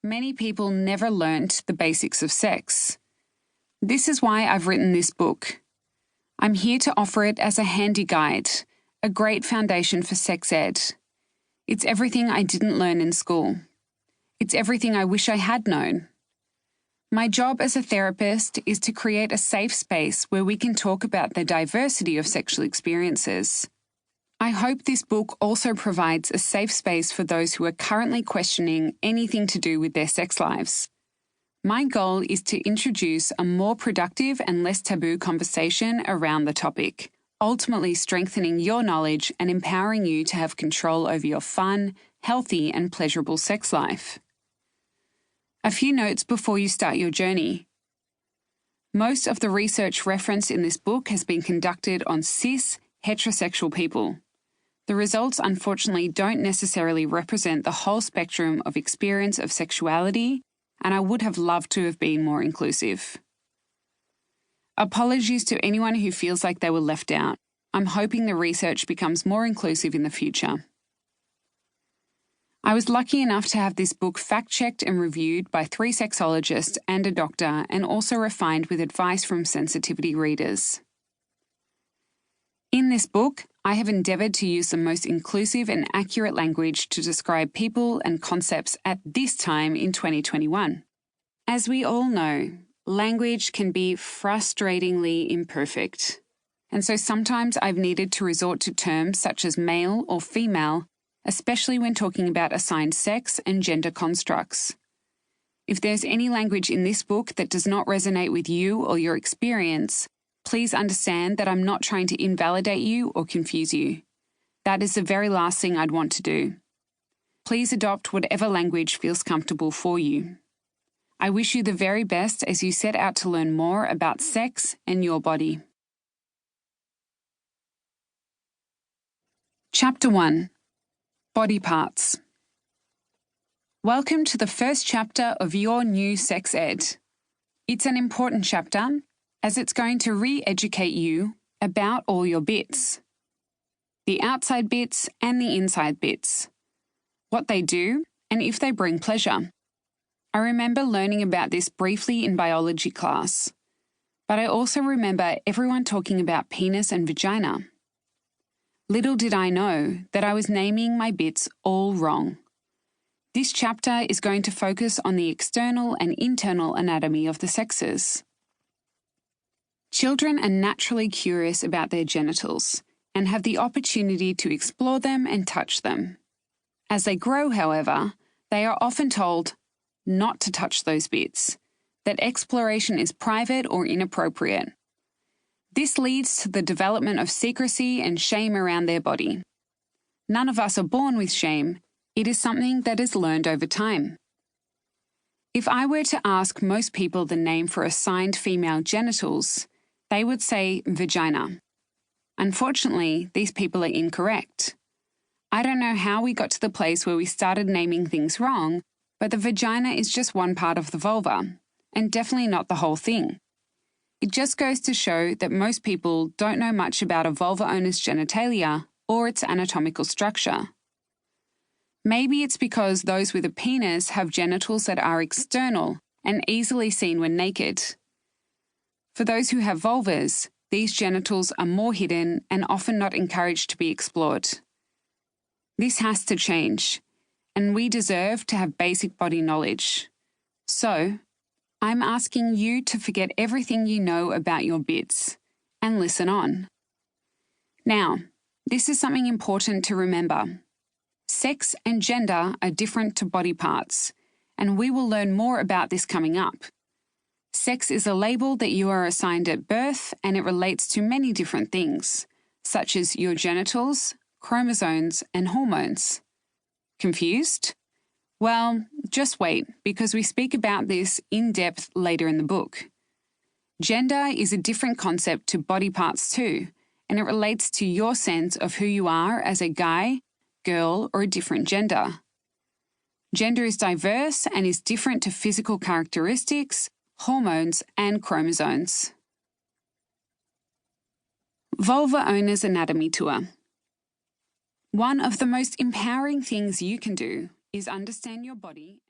Many people never learnt the basics of sex. This is why I've written this book. I'm here to offer it as a handy guide, a great foundation for sex ed. It's everything I didn't learn in school. It's everything I wish I had known. My job as a therapist is to create a safe space where we can talk about the diversity of sexual experiences. I hope this book also provides a safe space for those who are currently questioning anything to do with their sex lives. My goal is to introduce a more productive and less taboo conversation around the topic, ultimately strengthening your knowledge and empowering you to have control over your fun, healthy, and pleasurable sex life. A few notes before you start your journey. Most of the research referenced in this book has been conducted on cis, heterosexual people. The results unfortunately don't necessarily represent the whole spectrum of experience of sexuality, and I would have loved to have been more inclusive. Apologies to anyone who feels like they were left out. I'm hoping the research becomes more inclusive in the future. I was lucky enough to have this book fact-checked and reviewed by 3 sexologists and a doctor, and also refined with advice from sensitivity readers. In this book, I have endeavoured to use the most inclusive and accurate language to describe people and concepts at this time in 2021. As we all know, language can be frustratingly imperfect, and so sometimes I've needed to resort to terms such as male or female, especially when talking about assigned sex and gender constructs. If there's any language in this book that does not resonate with you or your experience, please understand that I'm not trying to invalidate you or confuse you. That is the very last thing I'd want to do. Please adopt whatever language feels comfortable for you. I wish you the very best as you set out to learn more about sex and your body. Chapter 1. Body Parts. Welcome to the first chapter of your new sex ed. It's an important chapter, as it's going to re-educate you about all your bits. The outside bits and the inside bits. What they do, and if they bring pleasure. I remember learning about this briefly in biology class, but I also remember everyone talking about penis and vagina. Little did I know that I was naming my bits all wrong. This chapter is going to focus on the external and internal anatomy of the sexes. Children are naturally curious about their genitals and have the opportunity to explore them and touch them. As they grow, however, they are often told not to touch those bits, that exploration is private or inappropriate. This leads to the development of secrecy and shame around their body. None of us are born with shame. It is something that is learned over time. If I were to ask most people the name for assigned female genitals, they would say vagina. Unfortunately, these people are incorrect. I don't know how we got to the place where we started naming things wrong, but the vagina is just one part of the vulva, and definitely not the whole thing. It just goes to show that most people don't know much about a vulva owner's genitalia or its anatomical structure. Maybe it's because those with a penis have genitals that are external and easily seen when naked. For those who have vulvas, these genitals are more hidden and often not encouraged to be explored. This has to change, and we deserve to have basic body knowledge. So, I'm asking you to forget everything you know about your bits and listen on. Now, this is something important to remember. Sex and gender are different to body parts, and we will learn more about this coming up. Sex is a label that you are assigned at birth, and it relates to many different things, such as your genitals, chromosomes, and hormones. Confused? Well, just wait, because we speak about this in depth later in the book. Gender is a different concept to body parts too, and it relates to your sense of who you are as a guy, girl, or a different gender. Gender is diverse and is different to physical characteristics, hormones, and chromosomes. Vulva Owner's Anatomy Tour. One of the most empowering things you can do is understand your body